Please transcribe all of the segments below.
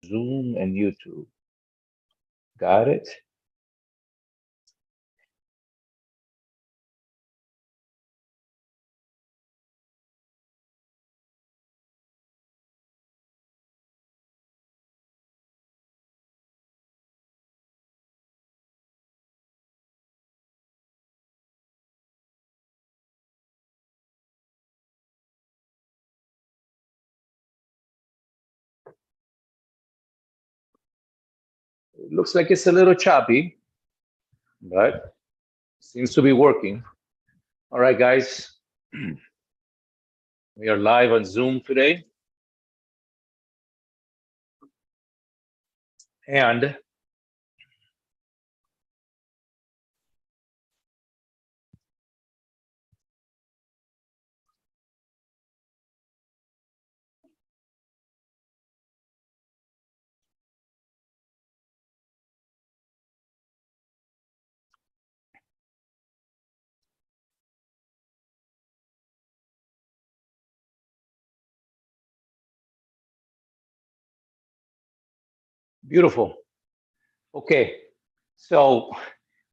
Zoom and YouTube. Got it? It looks like it's a little choppy, but seems to be working. All right, guys, we are live on Zoom today. And beautiful. Okay, so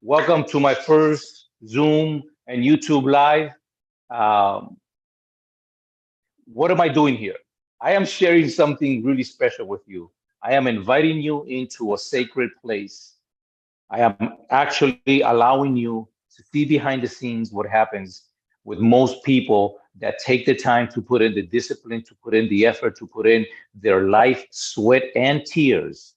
welcome to my first Zoom and YouTube live. Um, what am I doing here? I am sharing something really special with you. I am inviting you into a sacred place. I am actually allowing you to see behind the scenes what happens with most people that take the time to put in the discipline, to put in the effort, to put in their life, sweat, and tears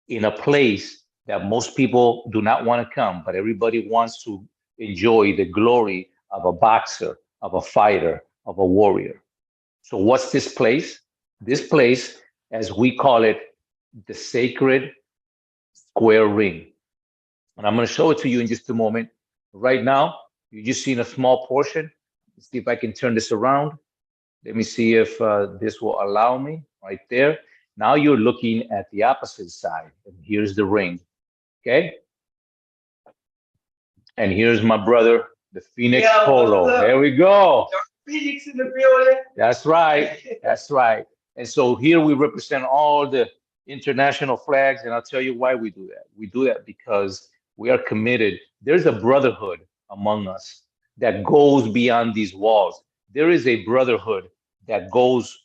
in a place that most people do not want to come, but everybody wants to enjoy the glory of a boxer, of a fighter, of a warrior. So, what's this place? This place, as we call it, the sacred square ring. And I'm going to show it to you in just a moment. Right now, you just seen a small portion. Let's see if I can turn this around. Let me see if this will allow me right there. Now you're looking at the opposite side, and here's the ring. Okay. And here's my brother, the Phoenix Polo. There we go. Phoenix in the building. That's right. That's right. And so here we represent all the international flags, and I'll tell you why we do that. We do that because we are committed. There's a brotherhood among us that goes beyond these walls. There is a brotherhood that goes,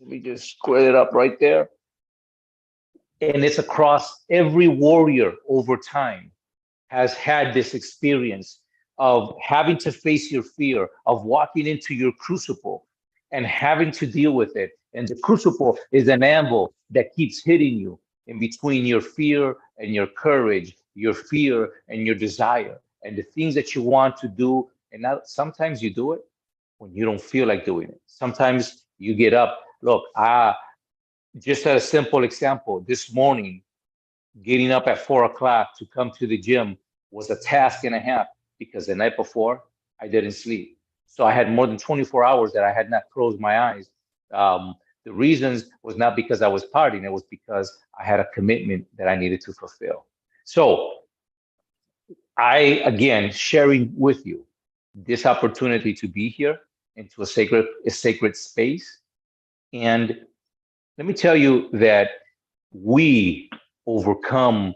let me just square it up right there. And it's across every warrior over time has had this experience of having to face your fear, of walking into your crucible and having to deal with it. And the crucible is an anvil that keeps hitting you in between your fear and your courage, your fear and your desire, and the things that you want to do. And now sometimes you do it when you don't feel like doing it. Sometimes you get up. Look, just a simple example, this morning, getting up at 4 o'clock to come to the gym was a task and a half because the night before I didn't sleep. So I had more than 24 hours that I had not closed my eyes. The reasons was not because I was partying, it was because I had a commitment that I needed to fulfill. So I, again, sharing with you this opportunity to be here into a sacred space. And let me tell you that we overcome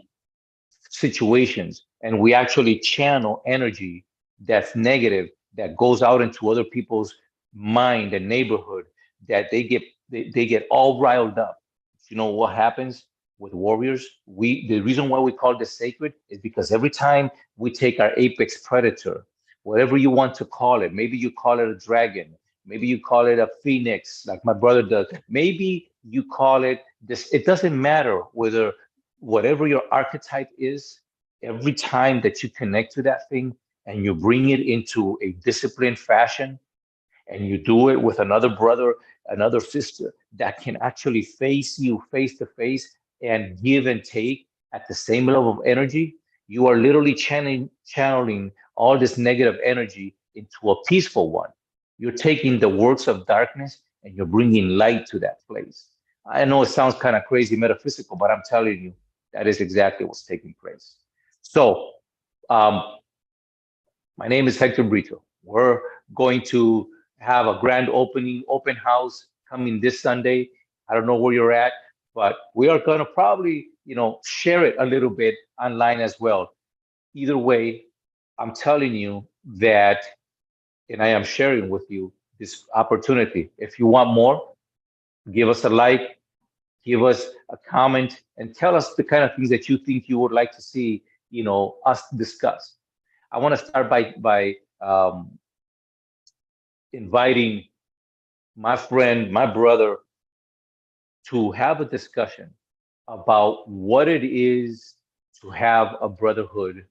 situations and we actually channel energy that's negative that goes out into other people's mind and neighborhood that they get all riled up. You know what happens with warriors? We the reason why we call this sacred is because every time we take our apex predator, whatever you want to call it, maybe you call it a dragon, maybe you call it a phoenix like my brother does, maybe you call it this, it doesn't matter whether whatever your archetype is, every time that you connect to that thing and you bring it into a disciplined fashion and you do it with another brother, another sister that can actually face you face to face and give and take at the same level of energy, you are literally channeling all this negative energy into a peaceful one. You're taking the works of darkness and you're bringing light to that place. I know it sounds kind of crazy metaphysical, but I'm telling you, that is exactly what's taking place. So, um, my name is Hector Brito. We're going to have a grand opening, open house coming this Sunday. I don't know where you're at. but we are going to probably, share it a little bit online as well. Either way, I'm telling you that, and I am sharing with you this opportunity. If you want more, give us a like, give us a comment, and tell us the kind of things that you think you would like to see, us discuss. I want to start by inviting my friend, my brother, to have a discussion about what it is to have a brotherhood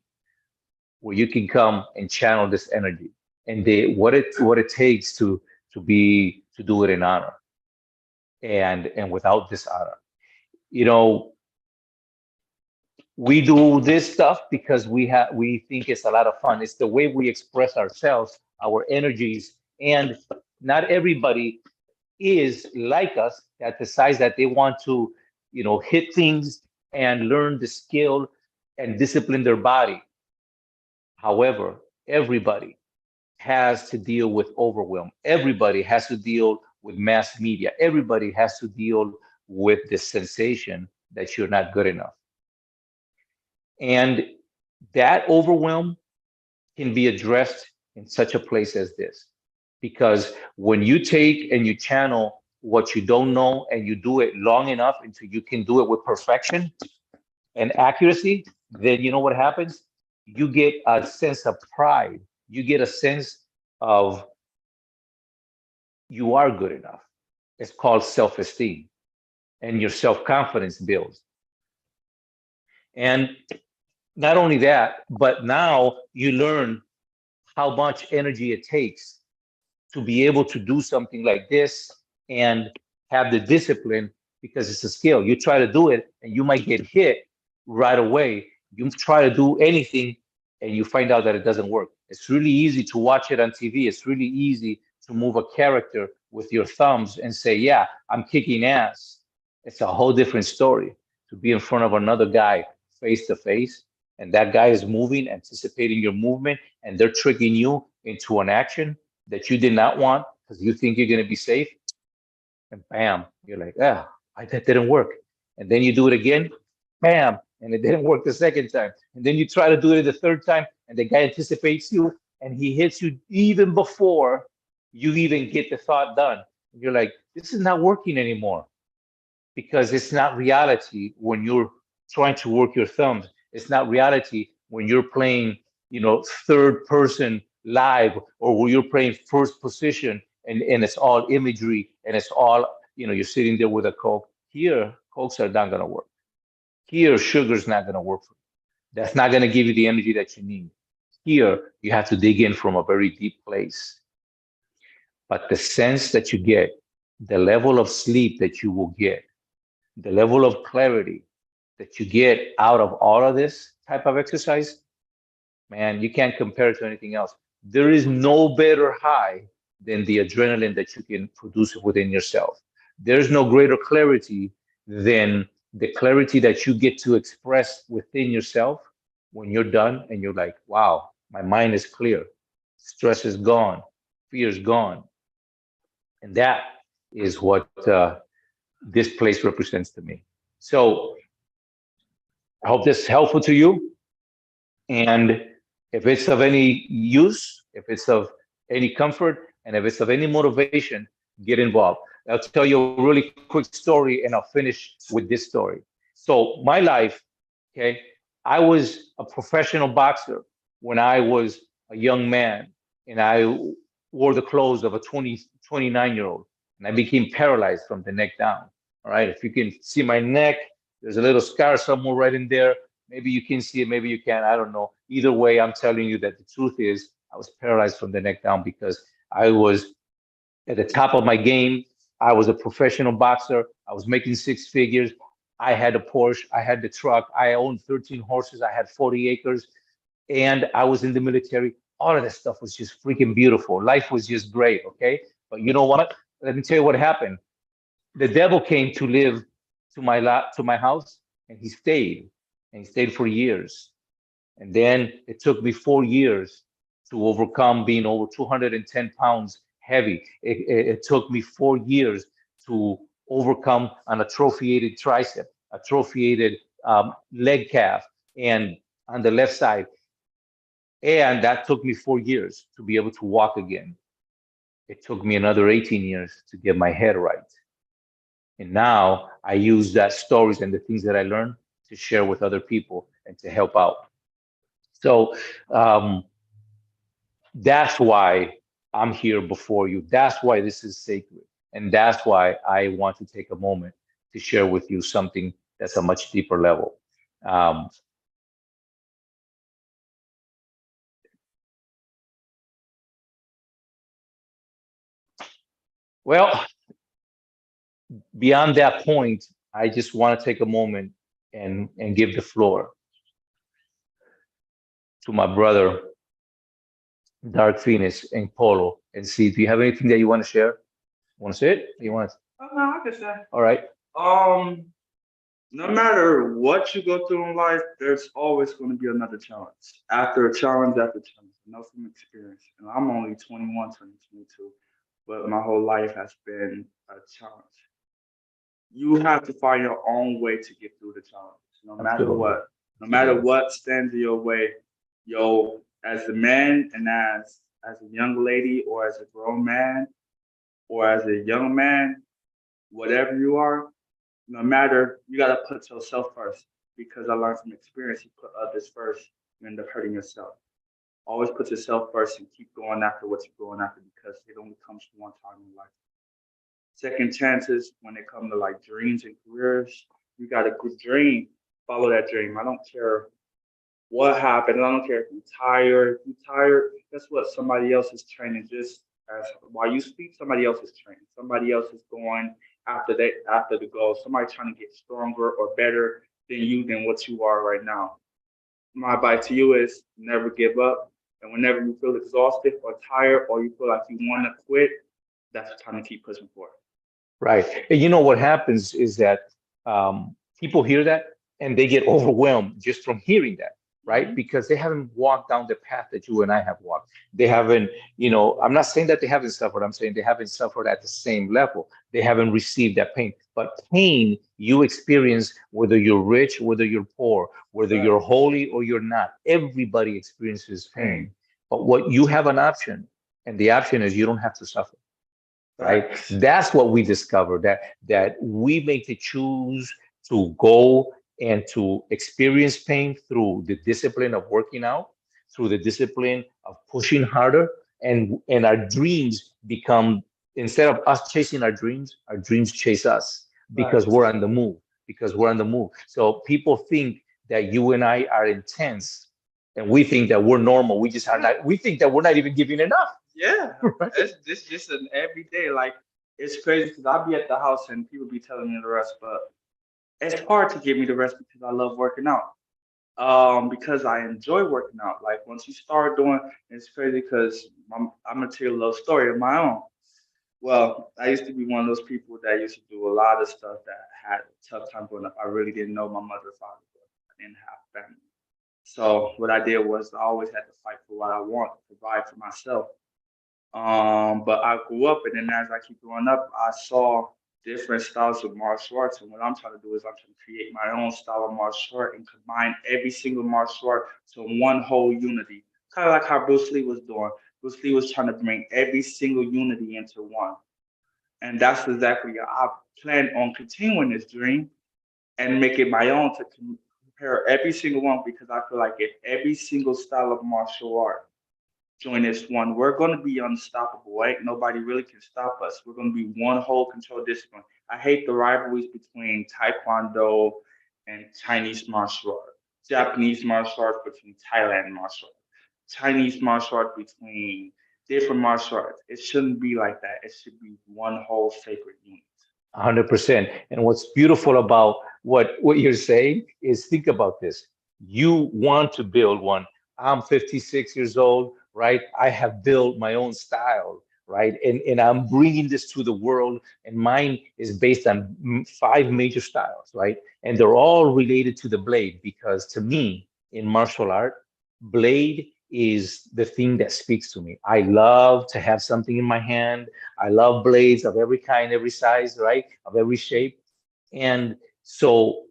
where you can come and channel this energy, and what it takes to do it in honor and without dishonor. You know, we do this stuff because we think it's a lot of fun. It's the way we express ourselves, our energies, and not everybody is like us that decides that they want to, hit things and learn the skill and discipline their body. However, everybody has to deal with overwhelm. Everybody has to deal with mass media. Everybody has to deal with the sensation that you're not good enough. And that overwhelm can be addressed in such a place as this. Because when you take and you channel what you don't know and you do it long enough until you can do it with perfection and accuracy, then you know what happens? You get a sense of pride. You get a sense of you are good enough. It's called self-esteem, and your self-confidence builds. And not only that, but now you learn how much energy it takes to be able to do something like this and have the discipline, because it's a skill. You try to do it and you might get hit right away. You try to do anything and you find out that it doesn't work. It's really easy to watch it on TV. It's really easy to move a character with your thumbs and say, yeah, I'm kicking ass. It's a whole different story to be in front of another guy face to face, and that guy is moving, anticipating your movement, and they're tricking you into an action that you did not want because you think you're going to be safe. And bam, you're like, that didn't work. And then you do it again, bam, and it didn't work the second time. And then you try to do it the third time, and the guy anticipates you, and he hits you even before you even get the thought done. And you're like, this is not working anymore, because it's not reality when you're trying to work your thumbs. It's not reality when you're playing, third person live, or when you're playing first position, and it's all imagery and it's all, you're sitting there with a Coke. Here, Cokes are not going to work. Here, sugar's not going to work for you. That's not going to give you the energy that you need. Here, you have to dig in from a very deep place. But the sense that you get, the level of sleep that you will get, the level of clarity that you get out of all of this type of exercise, man, you can't compare it to anything else. There is no better high than the adrenaline that you can produce within yourself. There's no greater clarity than the clarity that you get to express within yourself when you're done and you're like, wow, my mind is clear. Stress is gone. Fear is gone. And that is what this place represents to me. So I hope this is helpful to you. And if it's of any use, if it's of any comfort, and if it's of any motivation, get involved. I'll tell you a really quick story and I'll finish with this story. So, my life, okay, I was a professional boxer when I was a young man, and I wore the clothes of a 29-year-old, and I became paralyzed from the neck down. All right, if you can see my neck, there's a little scar somewhere right in there. Maybe you can see it, maybe you can't. I don't know. Either way, I'm telling you that the truth is I was paralyzed from the neck down because I was at the top of my game. I was a professional boxer. I was making six figures. I had a Porsche. I had the truck. I owned 13 horses. I had 40 acres. And I was in the military. All of that stuff was just freaking beautiful. Life was just great. Okay. But you know what? Let me tell you what happened. The devil came to live to my house, and he stayed, and he stayed for years. And then it took me 4 years to overcome being over 210 pounds heavy. It took me 4 years to overcome an atrophiated tricep, atrophiated leg calf, and on the left side. And that took me 4 years to be able to walk again. It took me another 18 years to get my head right. And now I use that stories and the things that I learned to share with other people and to help out. So that's why I'm here before you. That's why this is sacred. And that's why I want to take a moment to share with you something that's a much deeper level. Um, well, beyond that point, I just want to take a moment and give the floor to my brother, Dark Phoenix and Polo, and see, do you have anything that you want to share? Want to say it? You want to? Oh, no, I can say. All right. Um, no matter what you go through in life, there's always going to be another challenge. After challenge. I know from experience. And I'm only 21, turning 22, but my whole life has been a challenge. You have to find your own way to get through the challenge, no matter Absolutely. what. No matter what stands in your way, yo, as a man and as a young lady or as a grown man or as a young man, whatever you are, no matter, you gotta put yourself first. Because I learned from experience, you put others first, you end up hurting yourself. Always put yourself first and keep going after what you're going after because it only comes one time in life. Second chances when it comes to like dreams and careers, you got a good dream, follow that dream. I don't care what happened. I don't care if you're tired. If you're tired, guess what? Somebody else is training just as while you speak, somebody else is training. Somebody else is going after the goal. Somebody trying to get stronger or better than what you are right now. My advice to you is never give up. And whenever you feel exhausted or tired or you feel like you want to quit, that's the time to keep pushing forward. Right. And you know what happens is that people hear that and they get overwhelmed just from hearing that, right? Mm-hmm. Because they haven't walked down the path that you and I have walked. They haven't, I'm not saying that they haven't suffered. I'm saying they haven't suffered at the same level. They haven't received that pain. But pain you experience whether you're rich, whether you're poor, whether you're Facts. holy or you're not. Everybody experiences pain. But what you have an option, and the option is you don't have to suffer, right? Facts. That's what we discovered, that we make the choose to go and to experience pain through the discipline of working out, through the discipline of pushing harder, and our dreams become, instead of us chasing our dreams chase us because we're Facts. on the move, so people think that you and I are intense and we think that we're normal. We just are not, we think that we're not even giving enough. Yeah, Right. it's this just an everyday. Like it's crazy because I'll be at the house and people be telling me the rest, but it's hard to give me the rest because I love working out. Because I enjoy working out. Like once you start doing, it's crazy because I'm gonna tell you a little story of my own. Well, I used to be one of those people that used to do a lot of stuff that had a tough time growing up. I really didn't know my mother or father. I didn't have family. So what I did was I always had to fight for what I want, provide for myself. But I grew up, and then as I keep growing up, I saw different styles of martial arts. And what I'm trying to do is I'm trying to create my own style of martial art and combine every single martial art to one whole unity. Kind of like how Bruce Lee was doing. Bruce Lee was trying to bring every single unity into one. And that's exactly I plan on continuing this dream and make it my own to compare every single one because I feel like if every single style of martial art join this one. We're going to be unstoppable, right? Nobody really can stop us. We're going to be one whole control discipline. I hate the rivalries between Taekwondo and Chinese martial art, Japanese martial arts between Thailand martial art, Chinese martial art between different martial arts. It shouldn't be like that. It should be one whole sacred unit. 100%. And what's beautiful about what you're saying is, think about this. You want to build one. I'm 56 years old, right? I have built my own style, right? And I'm bringing this to the world. And mine is based on five major styles, right? And they're all related to the blade because to me, in martial art, blade is the thing that speaks to me. I love to have something in my hand. I love blades of every kind, every size, right? Of every shape. And so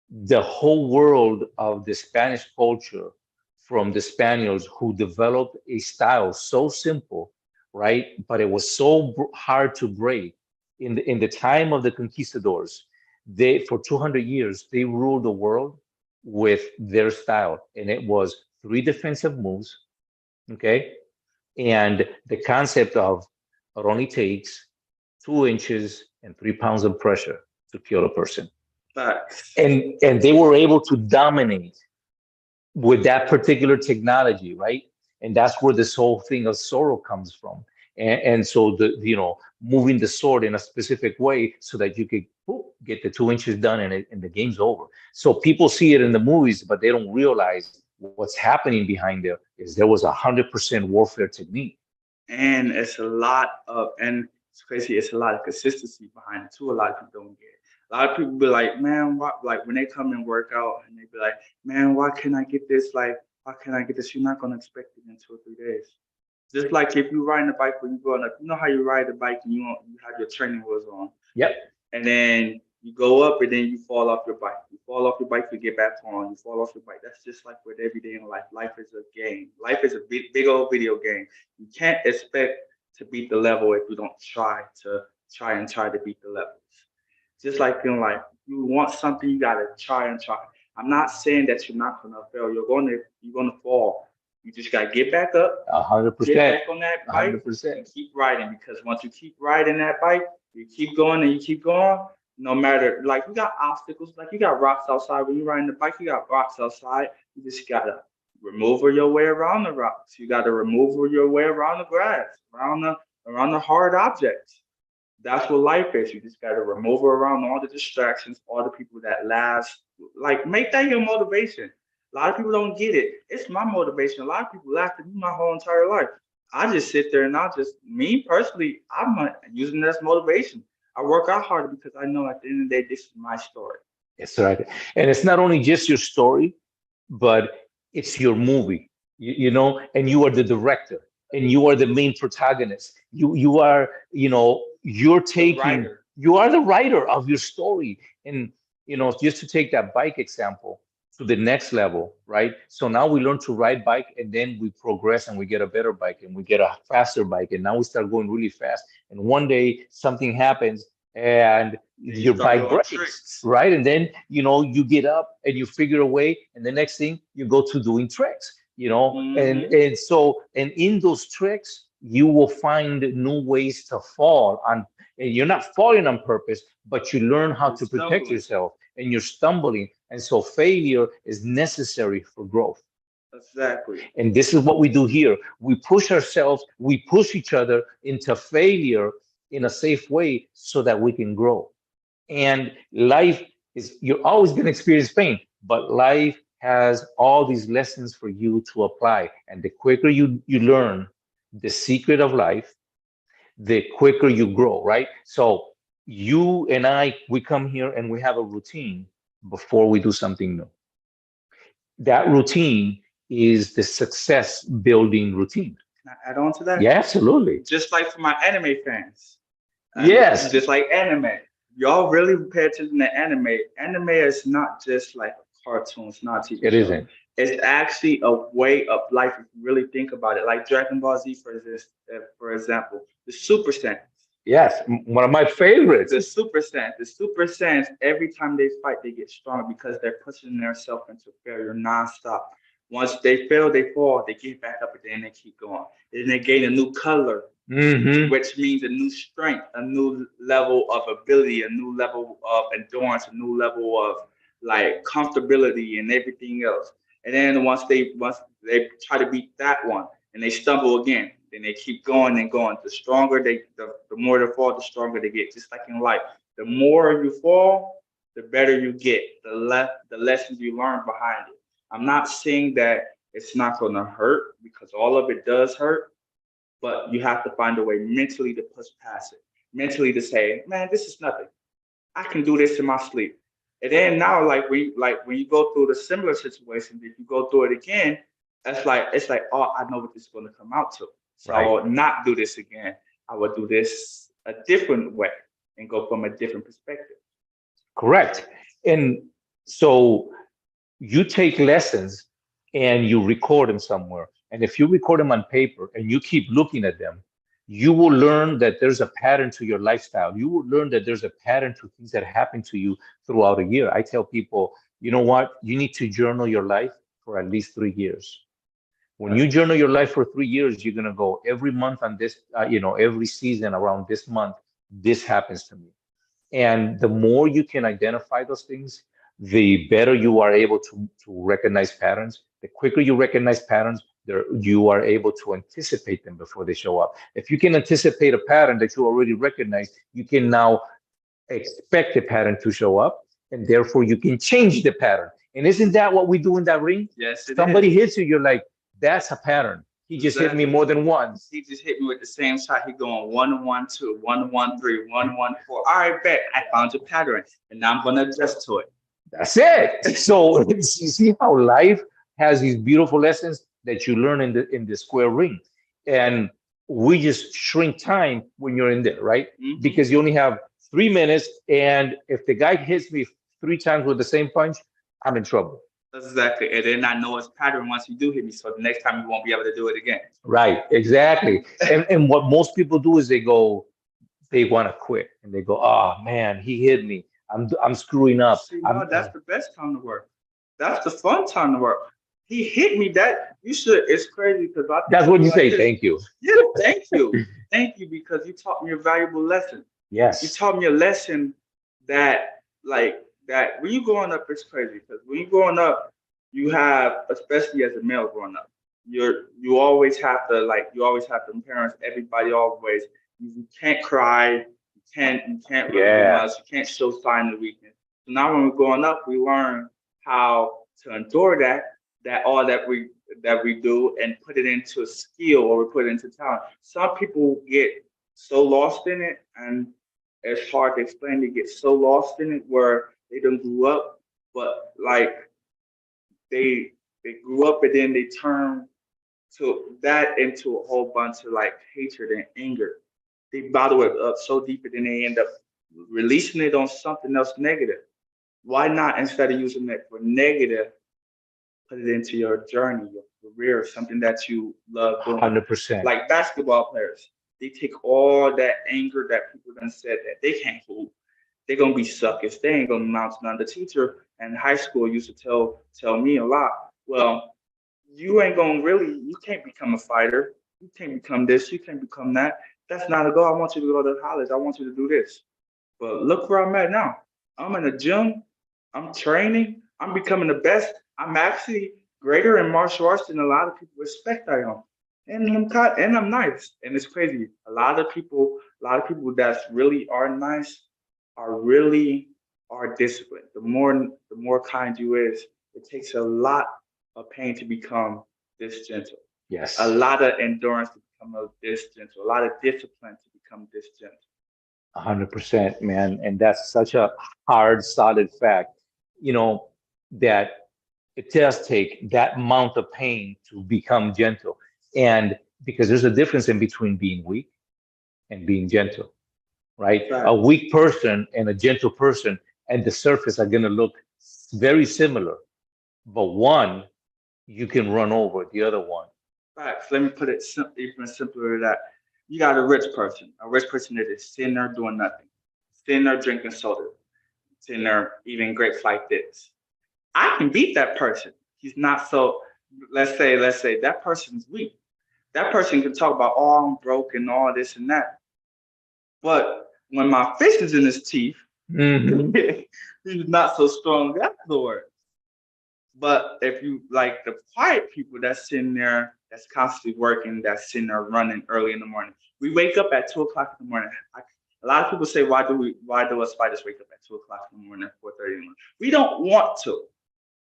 the whole world of the Spanish culture from the Spaniards who developed a style so simple, right? But it was so hard to break. In the time of the conquistadors, they for 200 years they ruled the world with their style, and it was three defensive moves, okay, and the concept of it only takes 2 inches and 3 pounds of pressure to kill a person, Facts. and they were able to dominate with that particular technology, right? And that's where this whole thing of sorrow comes from. And so moving the sword in a specific way so that you could get the 2 inches done and the game's over. So people see it in the movies, but they don't realize what's happening behind there is there was 100% warfare technique. And it's a lot of, and it's crazy, it's a lot of consistency behind it too. A lot of people don't get it. A lot of people be like, man, why, like when they come and work out and they be like, man, why can't I get this? Like, why can't I get this? You're not going to expect it in 2 or 3 days. Just like if you riding a bike when you go on a, you know how you ride the bike and you have your training wheels on. Yep. And then you go up and then you fall off your bike. You fall off your bike, you get back on. You fall off your bike. That's just like with every day in life. Life is a game. Life is a big old video game. You can't expect to beat the level if you don't try to beat the levels. Just like in life, you want something, you gotta try and try. I'm not saying that you're not gonna fail. You're gonna fall. You just gotta get back up, A hundred get percent. back on that A bike, hundred and percent. keep riding. Because once you keep riding that bike, you keep going and you keep going. No matter, like, you got obstacles, like you got rocks outside. When you're riding the bike, you got rocks outside. You just gotta maneuver your way around the rocks. You gotta maneuver your way around the grass, around the hard objects. That's what life is. You just gotta remove around all the distractions, all the people that last. Like, make that your motivation. A lot of people don't get it. It's my motivation. A lot of people laugh at me my whole entire life. I just sit there and me personally, I'm not using it as motivation. I work out harder because I know at the end of the day, this is my story. That's right. And it's not only just your story, but it's your movie, and you are the director and you are the main protagonist. You are, you're The taking, writer. you are the writer of your story. And, just to take that bike example to the next level, right? So now we learn to ride bike and then we progress and we get a better bike and we get a faster bike. And now we start going really fast. And one day something happens and And you your start bike doing breaks, tricks. right? And then you get up and you figure a way, and the next thing you go to doing tricks, and Hmm. and in those tricks you will find new ways to fall on, and you're not falling on purpose, but you learn how You're to protect stumbling. yourself, and you're stumbling, and so failure is necessary for growth. Exactly. And this is what we do here. We push ourselves, we push each other into failure in a safe way so that we can grow. And life is, you're always going to experience pain, but life has all these lessons for you to apply. And the quicker you learn the secret of life, the quicker you grow, right? So you and I, we come here and we have a routine before we do something new. That routine is the success building routine. Can I add on to that? Yeah, absolutely. Just like for my anime fans, and Yes, just like anime, y'all really pay attention to anime. Anime is not just like a cartoon, it's not a TV it show. isn't. It's actually a way of life if you really think about it. Like Dragon Ball Z, for example, the Super Saiyans. Yes, one of my favorites. The Super Saiyans, every time they fight, they get stronger because they're pushing themselves into failure nonstop. Once they fail, they fall, they get back up, and then they keep going. Then they gain a new color, Hmm. which means a new strength, a new level of ability, a new level of endurance, a new level of like comfortability and everything else. And then once they try to beat that one and they stumble again, then they keep going and going. The more they fall, the stronger they get. Just like in life, the more you fall, the better you get. The lessons you learn behind it. I'm not saying that it's not gonna hurt because all of it does hurt, but you have to find a way mentally to push past it, mentally to say, man, this is nothing. I can do this in my sleep. And then now, like when you go through the similar situation, if you go through it again, it's like, oh, I know what this is going to come out to. So I Right. will not do this again. I will do this a different way and go from a different perspective. Correct. And so you take lessons and you record them somewhere. And if you record them on paper and you keep looking at them, you will learn that there's a pattern to your lifestyle. You will learn that there's a pattern to things that happen to you throughout a year. I tell people, you know what? You need to journal your life for at least 3 years. When That's you journal your life for 3 years, you're gonna go every month on this, every season around this month, this happens to me. And the more you can identify those things, the better you are able to recognize patterns. The quicker you recognize patterns, you are able to anticipate them before they show up. If you can anticipate a pattern that you already recognize, you can now expect the pattern to show up, and therefore you can change the pattern. And isn't that what we do in that ring? yes, it Somebody is. hits you, you're like, that's a pattern. He just hit me Exactly. more than once. He just hit me with the same shot. He going 1-1-2, 1-1-3, 1-1-4. All right, bet I found your pattern, and now I'm gonna adjust to it. That's it. So you see how life has these beautiful lessons that you learn in the square ring, and we just shrink time when you're in there, right? Hmm. Because you only have 3 minutes, and if the guy hits me 3 times with the same punch, I'm in trouble. Exactly. And then I know it's pattern once you do hit me, so the next time you won't be able to do it again. Right, exactly. And what most people do is they want to quit, and they go, oh man, he hit me. I'm screwing up. See, no, that's the best time to work. That's the fun time to work. He hit me. That you should. It's crazy because I That's tell what you you like say. this. Thank you. Yeah, thank you because you taught me a valuable lesson. You Yes. taught me a lesson that that when you growing up, it's crazy because when you growing up, you have, especially as a male growing up, you always have to you always have to parents, everybody always, you can't cry, you can't really do Yeah. much, you can't show sign of weakness. So now when we're growing up, we learn how to endure that all that we do and put it into a skill, or we put it into talent. Some people get so lost in it, and it's hard to explain. They get so lost in it where they don't grew up, but they they grew up and then they turn to that into a whole bunch of hatred and anger. They bottle it up so deep and then they end up releasing it on something else negative. Why not, instead of using it for negative, put it into your journey, your career, something that you love doing? 100%. Like basketball players, they take all that anger that people done said that they can't hoop. They're gonna be suckers. They ain't gonna amount to none. The teacher in high school used to tell me a lot. Well, you ain't gonna really. You can't become a fighter. You can't become this. You can't become that. That's not a goal. I want you to go to college. I want you to do this. But look where I'm at now. I'm in the gym. I'm training. I'm becoming the best. I'm actually greater in martial arts than a lot of people respect I am. And I'm nice. And it's crazy. A lot of people that's really are nice are really are disciplined. The more kind you is, it takes a lot of pain to become this gentle. A Yes. lot of endurance to become this gentle. A lot of discipline to become this gentle. 100%, man. And that's such a hard, solid fact, you know, that it does take that amount of pain to become gentle. And because there's a difference in between being weak and being gentle, right? A Facts. weak person and a gentle person at the surface are going to look very similar, but one you can run over the other one. Facts. Let me put it even simpler than that. You got a rich person that is sitting there doing nothing, sitting there drinking soda, sitting there eating grapes like this. I can beat that person. He's not so. Let's say that person's weak. That person can talk about, oh, I'm broke and all this and that. But when my fist is in his teeth, Mhm. he's not so strong afterwards. But if you like the quiet people that's sitting there, that's constantly working, that's sitting there running early in the morning. We wake up at 2 o'clock in the morning. A lot of people say, why do us fighters wake up at 2 o'clock in the morning, 4:30 in the morning? We don't want to.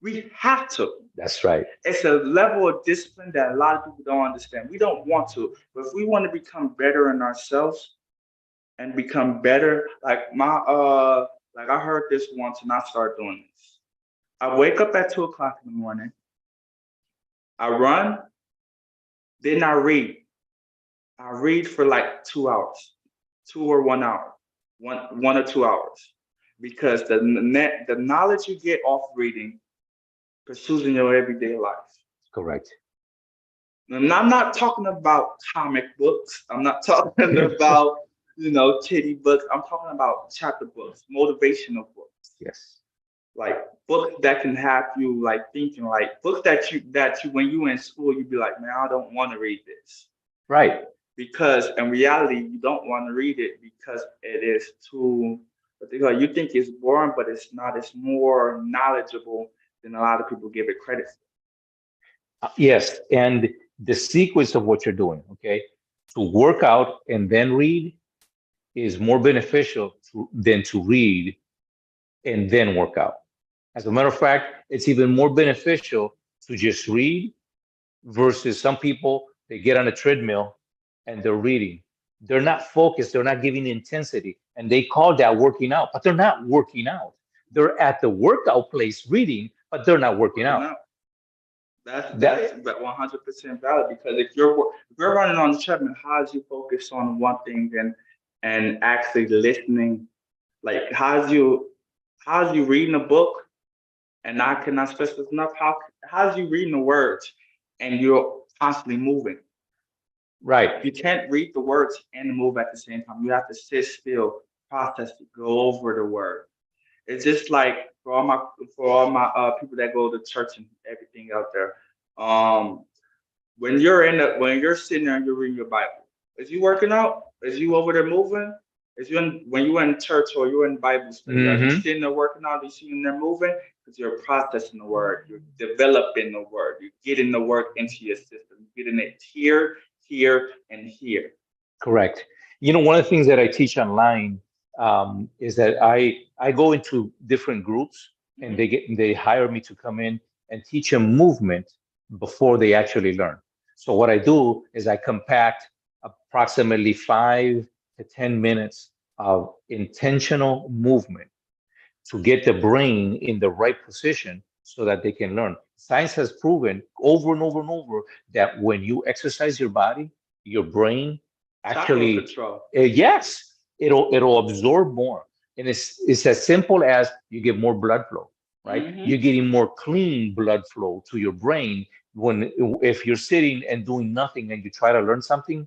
We have to. That's right. It's a level of discipline that a lot of people don't understand. We don't want to, but if we want to become better in ourselves and become better, like I heard this once and I started doing this. I wake up at 2 o'clock in the morning. I run, then I read. I read for like 2 hours, 2 or 1 hour, one or 2 hours, because the knowledge you get off reading pursues in your everyday life. Correct. And I'm not talking about comic books. I'm not talking about kitty books. I'm talking about chapter books, motivational books, Yes. like books that can have you like thinking, like books that you when you in school you'd be like, man, I don't want to read this, Right. because in reality you don't want to read it because it is too, what they call, you think it's boring, but it's not. It's more knowledgeable than a lot of people give it credit Yes. And the sequence of what you're doing, okay, to work out and then read is more beneficial than to read and then work out. As a matter of fact, it's even more beneficial to just read versus some people, they get on a treadmill and they're reading. They're not focused, they're not giving intensity, and they call that working out, but they're not working out. They're at the workout place reading, but they're not working working out. out. That's That 100% valid, because if you're running on the treadmill, how is you focus on one thing and actually listening? Like how's you reading a book, and I cannot stress this enough. How's you reading the words and you're constantly moving? right. You can't read the words and move at the same time. You have to sit still, process it, go over the word. It's just like for all my people that go to church and everything out there. Um, when you're sitting there and you're reading your Bible, is you working out? Is you over there moving? Is you when you in church or you're in Bible study? Are you Hmm. sitting there working out? Are you sitting there moving? Because you're processing the word, you're developing the word, you're getting the word into your system, you're getting it here, here, and here. Correct. One of the things that I teach online is that I go into different groups and Hmm. they hire me to come in and teach them movement before they actually learn. So what I do is I compact approximately 5 to 10 minutes of intentional movement to get the brain in the right position so that they can learn. Science has proven over and over and over that when you exercise your body, your brain Chakra actually, control. yes, it'll absorb more. And it's as simple as you get more blood flow, right? You're Hmm. getting more clean blood flow to your brain when if you're sitting and doing nothing and you try to learn something,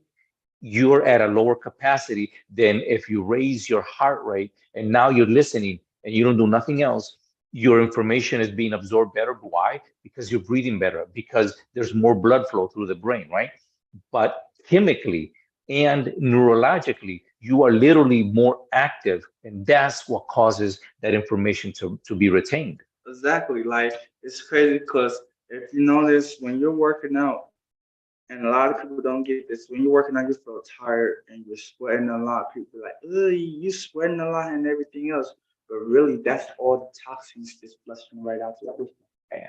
you're at a lower capacity than if you raise your heart rate and now you're listening and you don't do nothing else. Your information is being absorbed better. Why? Because you're breathing better, because there's more blood flow through the brain, right? But chemically and neurologically, you are literally more active, and that's what causes that information to be retained. Exactly. Like it's crazy because if you notice when you're working out, and a lot of people don't get this, when you're working out, you feel tired and you're sweating a lot. People are like, ugh, you sweating a lot and everything else. But really, that's all the toxins just flushing right out your system. And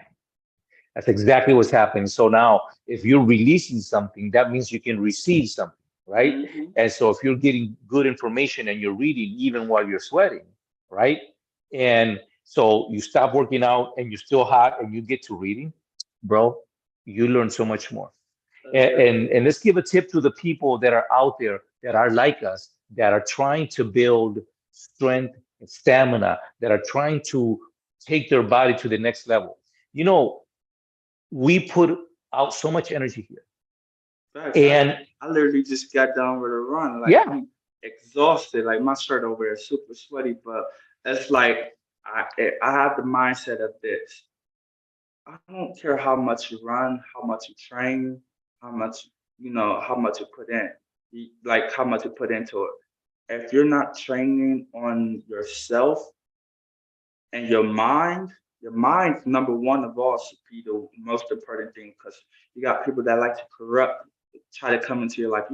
that's exactly what's happening. So now, if you're releasing something, that means you can receive something, right? Hmm. And so, if you're getting good information and you're reading even while you're sweating, right? And so you stop working out and you're still hot and you get to reading, bro, you learn so much more. Exactly. And let's give a tip to the people that are out there that are like us, that are trying to build strength and stamina, that are trying to take their body to the next level. You know, we put out so much energy here. Facts. And I literally just got done with a run. Like yeah, I'm exhausted. Like my shirt over there is super sweaty, but it's like I have the mindset of this. I don't care how much you run, how much you train, how much how much you put in, like how much you put into it. If you're not training on yourself and your mind's number one of all should be the most important thing, because you got people that like to corrupt, try to come into your life.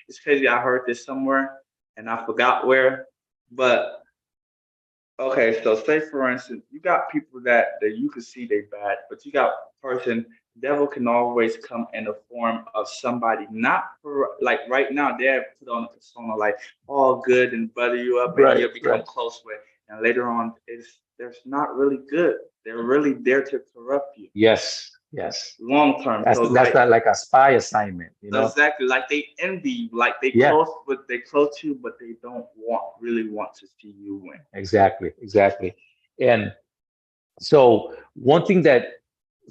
It's crazy. I heard this somewhere and I forgot where, but okay, so say for instance, you got people that you can see they bad, but you got person. Devil can always come in the form of somebody not for like right now they have put on a persona like all good and butter you up and right, you'll become right. close with, and later on it's there's not really good. They're really there to corrupt you. Yes, Yes. long term. That's So that's not like a spy assignment, you know? exactly, like they envy you, like Yeah, they close to you, but they don't really want to see you win. exactly, exactly. And so one thing that,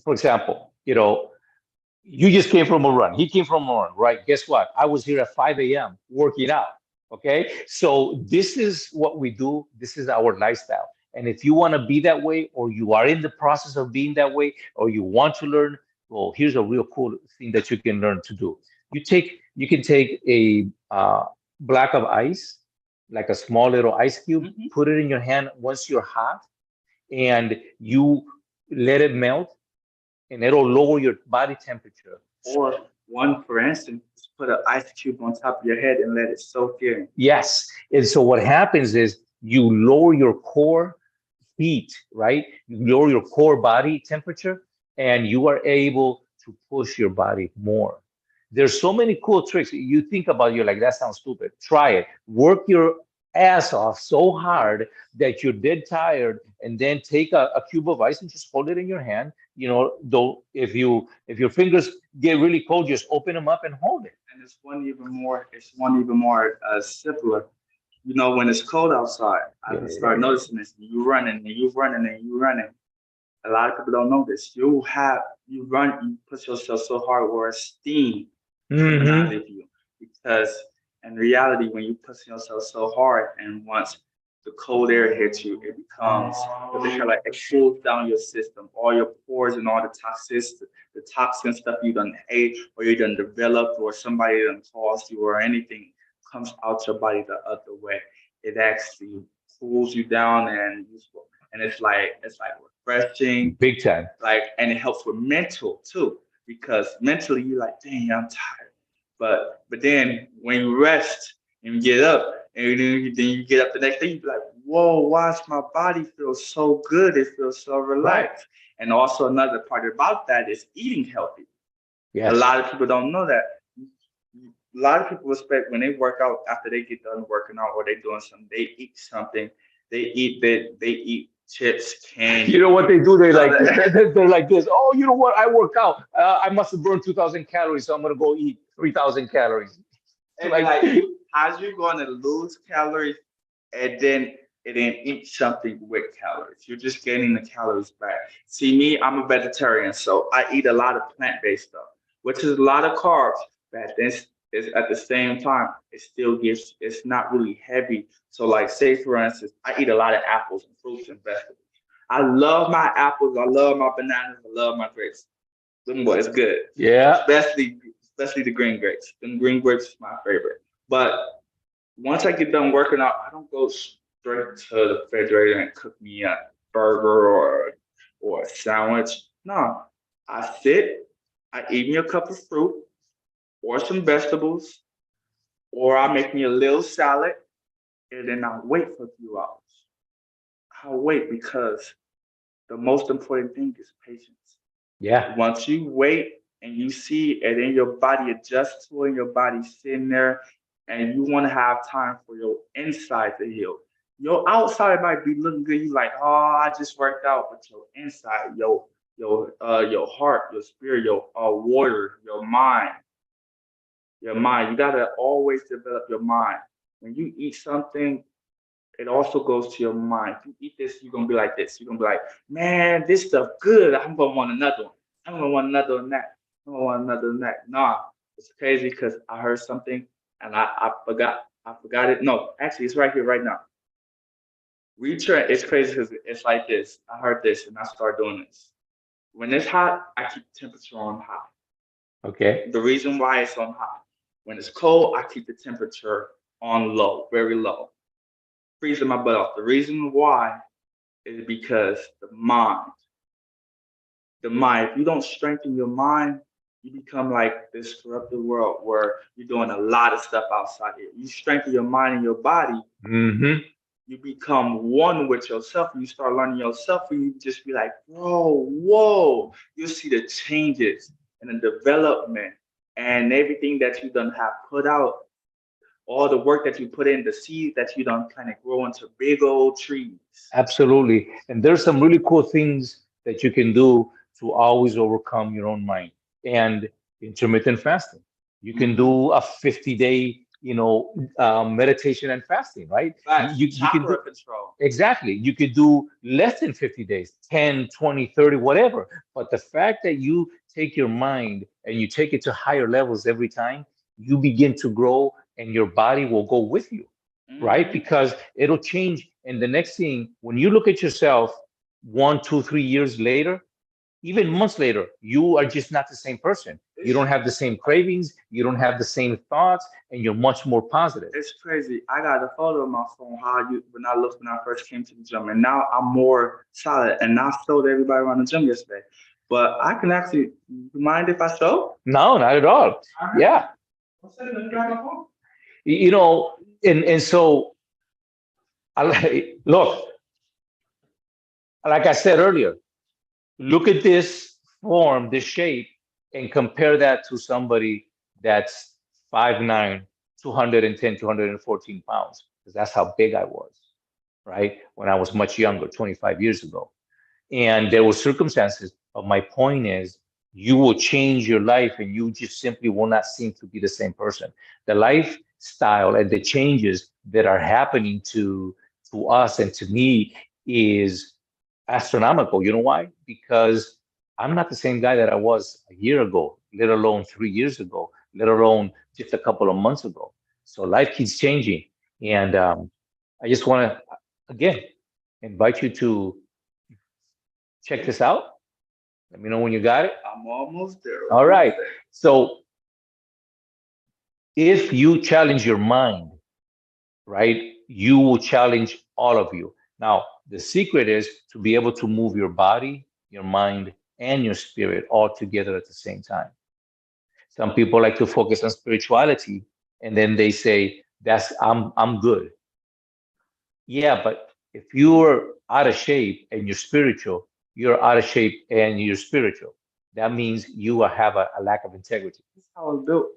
for example, you just came from a run. He came from a run, right? Guess what? I was here at 5 a.m. working out. Okay. So this is what we do. This is our lifestyle. And if you want to be that way, or you are in the process of being that way, or you want to learn, well, here's a real cool thing that you can learn to do. You can take a block of ice, like a small little ice cube, Hmm. put it in your hand once you're hot, and you let it melt, and it'll lower your body temperature. Or one, for instance, just put an ice cube on top of your head and let it soak in. Yes. And so what happens is you lower your core heat, right? You lower your core body temperature, and you are able to push your body more. There's so many cool tricks. You think about it, you're like, that sounds stupid. Try it. Work your ass off so hard that you're dead tired, and then take a cube of ice and just hold it in your hand. Though if your fingers get really cold, just open them up and hold it. And it's one even more. It's one even more simpler. You know, when it's cold outside, I can start Yeah. noticing this. You running and you running and you running. A lot of people don't know this. You put yourself so hard where steam coming out Hmm. of you. Because in reality, when you push yourself so hard and once the cold air hits you, it becomes what they call like it cools down your system, all your pores and all the toxin stuff you done ate or you done developed or somebody done caused you or anything comes out your body the other way. It actually cools you down and it's like refreshing, Big time. like and it helps with mental too because mentally you're like, dang, I'm tired. But then when you rest and you get up and then you get up the next day, you be like, whoa, why does my body feel so good? It feels so Right. relaxed. And also another part about that is eating healthy. A Yes. lot of people don't know that. A lot of people expect when they work out after they get done working out or they doing something, they eat something. They eat chips, You candy, know what they do? They all like that. they're like this. Oh, you know what? I work out. I must have burned 2,000 calories, so I'm gonna go eat 3,000 calories. And be Like, like, how's you going to lose calories and then eat something with calories? You're just gaining the calories back. See me, I'm a vegetarian, so I eat a lot of plant-based stuff, which is a lot of carbs. But this is at the same time, it still gives. It's not really heavy. So, like, say for instance, I eat a lot of apples and fruits and vegetables. I love my apples. I love my bananas. I love my grapes. Them boys good, yeah. especially the green grapes. Them green grapes is my favorite. But once I get done working out, I don't go straight to the refrigerator and cook me a burger or a sandwich. No, I sit, I eat me a cup of fruit or some vegetables, or I make me a little salad, and then I wait for a few hours. I wait because the most important thing is patience. Yeah. Once you wait and you see, and then your body adjusts to it, and your body sitting there, and you want to have time for your inside to heal. Your outside might be looking good. You like, oh, I just worked out, but your inside, your heart, your spirit, your warrior, your mind. You gotta always develop your mind. When you eat something, it also goes to your mind. If you eat this, you're gonna be like this. You're gonna be like, man, this stuff good. I'm gonna want another one. I'm gonna want another one that. I'm gonna want another one that. Nah, it's crazy because I heard something and I forgot. I forgot it. No, actually, it's right here, right now. Retrain. It's crazy because it's like this. I heard this and I start doing this. When it's hot, I keep the temperature on high. Okay. The reason why it's on high. When it's cold, I keep the temperature on low, very low, freezing my butt off. The reason why is because the mind, if you don't strengthen your mind, you become like this corrupted world where you're doing a lot of stuff outside here. You strengthen your mind and your body, Hmm. you become one with yourself and you start learning yourself and you just be like, bro, whoa. You see the changes and the development and everything that you done have put out, all the work that you put in, the seeds that you done kind of grow into big old trees. Absolutely. And there's some really cool things that you can do to always overcome your own mind. And intermittent fasting. You can Mm-hmm. do a 50-day, meditation and fasting, right? Facts. You can Chakra do control. exactly. You could do less than 50 days, 10, 20, 30, whatever. But the fact that you take your mind and you take it to higher levels every time, you begin to grow and your body will go with you, right? Mm-hmm. Because it'll change. And the next thing, when you look at yourself 1, 2, 3 years later, even months later, you are just not the same person. You don't have the same cravings, you don't have the same thoughts, and you're much more positive. It's crazy. I got a photo on my phone how you when I looked when I first came to the gym, and now I'm more solid. And I showed everybody around the gym yesterday. But I can actually mind if I show? No, not at all. Yeah. You know, and so look, like I said earlier, look at this form, this shape, and compare that to somebody that's 5'9", 210, 214 pounds, because that's how big I was, right? When I was much younger, 25 years ago. And there were circumstances, but my point is, you will change your life and you just simply will not seem to be the same person. The lifestyle and the changes that are happening to us and to me is astronomical. You know why? Because I'm not the same guy that I was a year ago, let alone 3 years ago, let alone just a couple of months ago. So life keeps changing. And I just want to, again, invite you to check this out. Let me know when you got it. I'm almost there. All right. So if you challenge your mind, right, you will challenge all of you. Now, the secret is to be able to move your body, your mind, and your spirit all together at the same time. Some people like to focus on spirituality and then they say, that's I'm good. Yeah, but if you're out of shape and you're spiritual, you're out of shape and you're spiritual. That means you have a lack of integrity. This is how I was built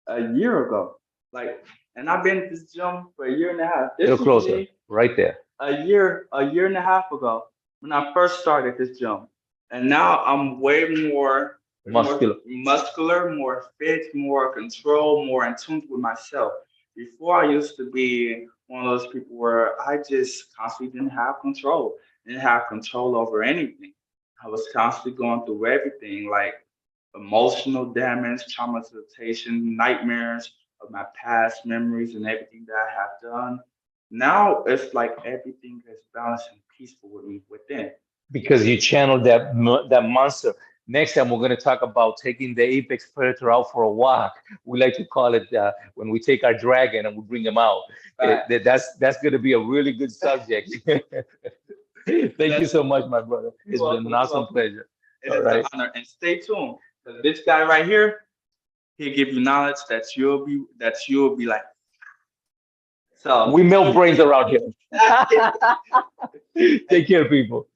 a year ago. Like, and I've been at this gym for a year and a half. A This little was closer, me right there. a year and a half ago when I first started this gym. And now I'm way more Muscular. muscular, more fit, more control, more in tune with myself. Before I used to be one of those people where I just constantly didn't have control over anything. I was constantly going through everything like emotional damage, traumatization, nightmares of my past memories and everything that I have done. Now it's like everything is balanced and peaceful with me within. Because you channeled that monster. Next time we're going to talk about taking the apex predator out for a walk. We like to call it when we take our dragon and we bring him out. Right. That's going to be a really good subject. Thank you so much, my brother. It's been an awesome pleasure. It All is an right. honor. And stay tuned. Because this guy right here, he'll give you knowledge that you'll be like, so We melt brains around here. Take care, people.